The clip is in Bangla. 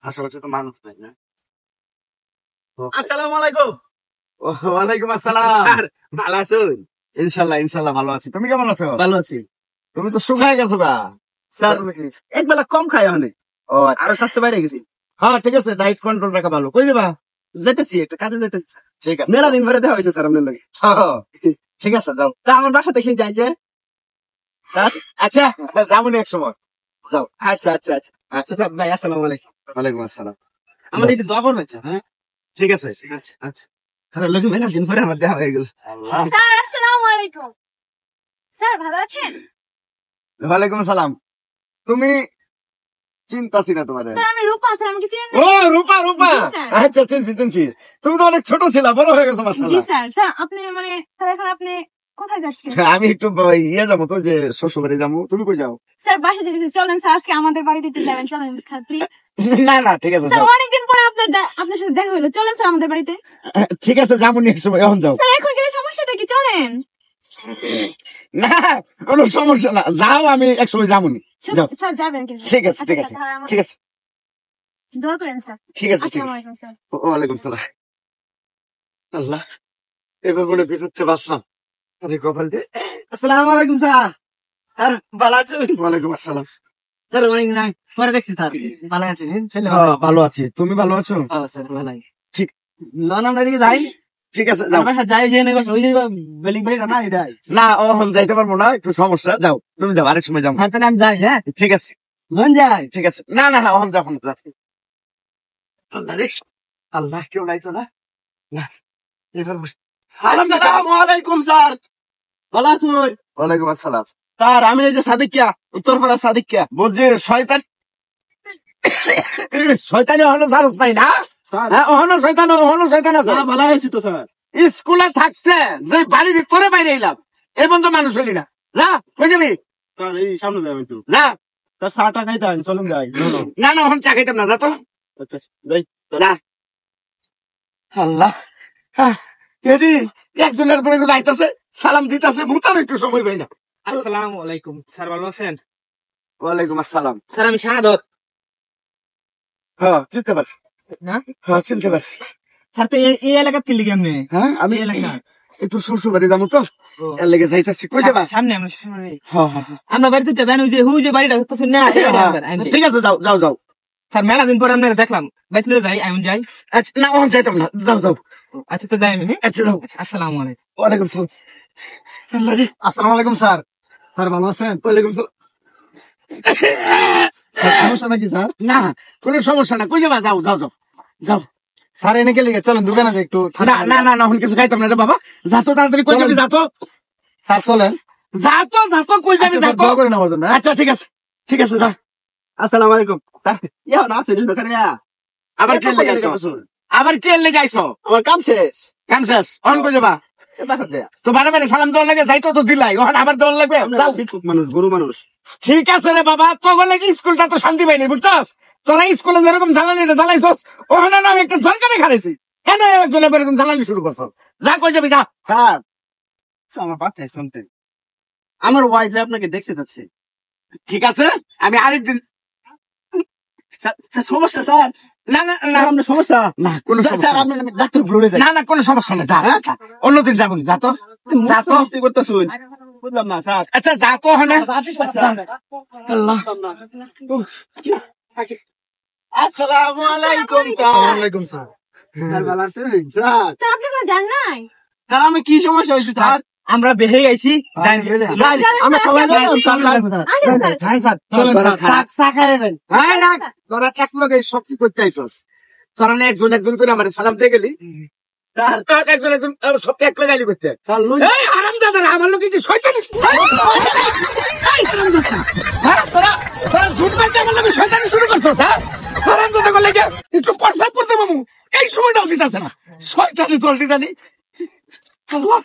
আশেপাশে তো মানুষ নাই না। আসসালামু আলাইকুম। ওয়ালাইকুম আসসালাম। স্যার ভালো আছেন? ইনশাল্লাহ ইনশাল্লাহ ভালো আছি। তুমি কেমন আছো? ভালো আছি তুমি তো শুকায় গেছো গা। স্যার। এক বেলা কম খাই অনেক, ও আচ্ছা। আরো স্বাস্থ্য বাইরে গেছি। হ্যাঁ ঠিক আছে, ডায়েট কন্ট্রোল রাখা ভালো। কই যাবা? যেতেছি একটা কাজে যেতেছি। ঠিক আছে, মেলা দিন ধরে দেখা হয়েছে স্যার আপনার লগে। হ্যাঁ, ঠিক আছে যাও। তা আমার বাসা দেখে যাই যে স্যার। আচ্ছা যাবো এক সময়, যাও। আচ্ছা আচ্ছা আচ্ছা আচ্ছা স্যার ভাই আসসালামু আলাইকুম। ওয়ালাইকুম আসসালাম। আমার এই দোয়া করবেন স্যার। হ্যাঁ ঠিক আছে। আচ্ছা আচ্ছা। তাহলে লোকে মেলা দিন পরে আমার দেখা হয়ে গেল। স্যার আসসালামু আলাইকুম। স্যার ভালো আছেন? ওয়ালাইকুম আসসালাম। তুমি চিন্তাছি না তোমার। স্যার আমি রূপা, স্যার আমাকে চিনেন না? ও রূপা, রূপা। জি, স্যার। আচ্ছা চিনছি চিনছি। তুমি তো অনেক ছোট ছিলা, বড় হয়ে গেছো জি মাশাআল্লাহ। স্যার। স্যার আপনি মানে স্যার এখন আপনি কোথায় যাচ্ছেন? আমি একটু ইয়ে যাবো তো, যে শ্বশুর বাড়ি যাবো। তুমি কই যাও? স্যার বাসা যেতে চলেন স্যার, আজকে আমাদের বাড়িতে একটু যাবেন, চলেন প্লিজ। না না ঠিক আছে স্যার যাও। অনেকদিন পরে আপনার সাথে দেখা হলো, চলেন স্যার আমাদের বাড়িতে। ঠিক আছে যাবো নি এক সময়, এখন যাও। স্যার এখন গেলে সমস্যাটা কি? চলেন। না কোনো সমস্যা না, যাও, আমি এক সময় যাবো নি। যাও। স্যার যাবেন কিন্তু। ঠিক আছে ঠিক আচ্ছা, আছে তাহলে আমার- ঠিক আছে দোয়া করেন স্যার। ঠিক আছে ঠিক আসসালামু আছে। আলাইকুম স্যার। ওয়ালাইকুম সালাম। আল্লাহ, এবার মনে বিরুদ্ধে বাঁচলাম। আরে কপাল রে। আসসালামু আলাইকুম স্যার। স্যার ভালো আছেন? ওয়ালাইকুম আসসালাম। স্যার অনেক নাই পরে দেখছি স্যার। ভালো আছেন? ভালো আছি, তুমি ভালো আছো? স্যার ভালো। ঠিক। না না আমরা এদিকে যাই। ঠিক আছে যাও। বাসা যাই যে ওই যে বিল্ডিং বাড়িটা না এটাই। না এখন যাইতে পারবো না, একটু সমস্যা। যাও তুমি, যাও, আরেক সময় যাবো। হ্যাঁ তাহলে আমি যাই। হ্যাঁ ঠিক আছে মন যাই। ঠিক আছে। না না না এখন যাবো না। আল্লাহ রে, আল্লাহ কেউ নাই তো না। না, এবার সালাম দাদা। আসসালামু আলাইকুম স্যার। ভালো আছেন? ওয়ালাইকুম আসসালাম। স্যার আমি এই যে সাদিকিয়া, উত্তরপাড়া সাদিকিয়া। বলছি শয়তান, শয়তানি ওখানে জানোস নাই না? স্যার হ্যাঁ ওখানে শয়তান, ওখানে শয়তান আছে। না ভালো হয়েছি তো স্যার। স্কুলে থাকছে যে বাড়ির ভিতরে বাইরে এলাম, এবং তো মানুষ হলি না। যা কই যাবি? স্যার এই সামনে যাবেন একটু। যা। স্যার চা টা খাইতে হবে, চলুন যাই। না না ওখানে চা খাইতাম না, যা তো। আচ্ছা যাই। না আল্লাহ, এটি একজনের পরে আইতাছে, সালাম দিতাছে, মুতার একটু সময় পাই না। আসসালামু আলাইকুম স্যার, ভালো আছেন? ওয়ালাইকুম আসসালাম। স্যার আমি শাহাদত। হ্যাঁ চিনতে পারছি, না হ্যাঁ চিনতে পারছি। স্যার তো এই এলাকার থেকে কেমনে? হ্যাঁ আমি এই এলাকা একটু শ্বশুর বাড়ি যাবো তো, এর লেগে যাইতাছি। কই যাবা? সামনে আমরা সামনে। হ্যাঁ হ্যাঁ আমরা বাড়িতে দেন ওই যে হুই যে বাড়িটা দেখতেছেন না? এই বাড়ি আমাদের। আমি যাই। ঠিক আছে যাও যাও যাও। স্যার মেলা দিন পরে আপনারা দেখলাম, বাইতুলে যাই, আমি যাই। আচ্ছা না ওখানে যাইতাম না, যাও যাও। আচ্ছা তো যাই আমি। হ্যাঁ? আচ্ছা যাও। আসসালামু আলাইকুম। ওয়ালাইকুম সালাম। আল্লাহ রে। আসসালামু আলাইকুম স্যার। স্যার ভালো আছেন? ওয়ালাইকুম সালাম। সমস্যা নাকি স্যার? না কোনো সমস্যা না, কই যাবা? যাও যাও যাও যাও। স্যার এনে গেলে চলেন দোকানে যাই একটু। না না না না এখন কিছু খাইতাম না রে বাবা। যা তো তাড়াতাড়ি, কই যাবি? যা তো স্যার চলেন। যা তো যা তো, কই যাবি? যা তো। দোয়া করেন আমার জন্য। আচ্ছা ঠিক আছে ঠিক আছে যা। আসসালামু আলাইকুম স্যার। ইয়া না আছে দোকানে। আবার কে লেগে আইছো? আবার কে লেগে আইছো? আমার কাম শেষ। কাম শেষ, অন কই যাবা? তো বারে বারে সালাম দেওয়ার লাগে, যাইতো তো দিলাই, ওখানে আবার দেওয়ার লাগবে। যাও। মানুষ গরু মানুষ। ঠিক আছে রে বাবা, তো বলে কি স্কুলটা তো শান্তি পাইনি, বুঝছস? তোরা স্কুলে যেরকম জ্বালানি জ্বালাইছস, ওখানে না আমি একটা দরকারে খারেছি, কেন একজন এরকম জ্বালানি শুরু করছস? যা কই যাবি যা। স্যার আমার বাচ্চাই শুনতেন, আমার ওয়াইফ আপনাকে দেখতে যাচ্ছে। ঠিক আছে আমি আরেকদিন। স্যার সমস্যা স্যার? না না না আপনার সমস্যা? না কোনো স্যার সমস্যা আপনি ডাক্তার ভুলে যাই। না না কোনো সমস্যা নেই, যা যা। অন্যদিন যাবো নি, যা তো যা তো। করতেছুন বুঝলাম না স্যার। আচ্ছা যা তো ওখানে। আল্লাহ। আসসালামু আলাইকুম স্যার। ওয়ালাইকুম স্যার। স্যার ভালো আছেন? স্যার স্যার আপনি কোনো জান নাই? স্যার আমি কি সমস্যা হয়েছে স্যার? আমরা বেহে গেছি। আমরা সবাই তোরা এক লগে সব কি করতে আইসস? তোরা না একজন একজন করে আমার সালাম দিয়ে গেলি, একজন একজন সব এক লগে গালি করতে। এই হারামজাদারা, আমার লোকে কি শয়তানি? এই হারামজাদা, হ্যাঁ তোরা তোরা ঝুট বাঁধতে আমার লোকে শয়তানি শুরু করছস? হ্যাঁ হারামজাদা করলে একটু প্রস্তাব করতে মামু, এই সময়টাও দিতেছে না। শয়তানি দলটি জানি। আল্লাহ।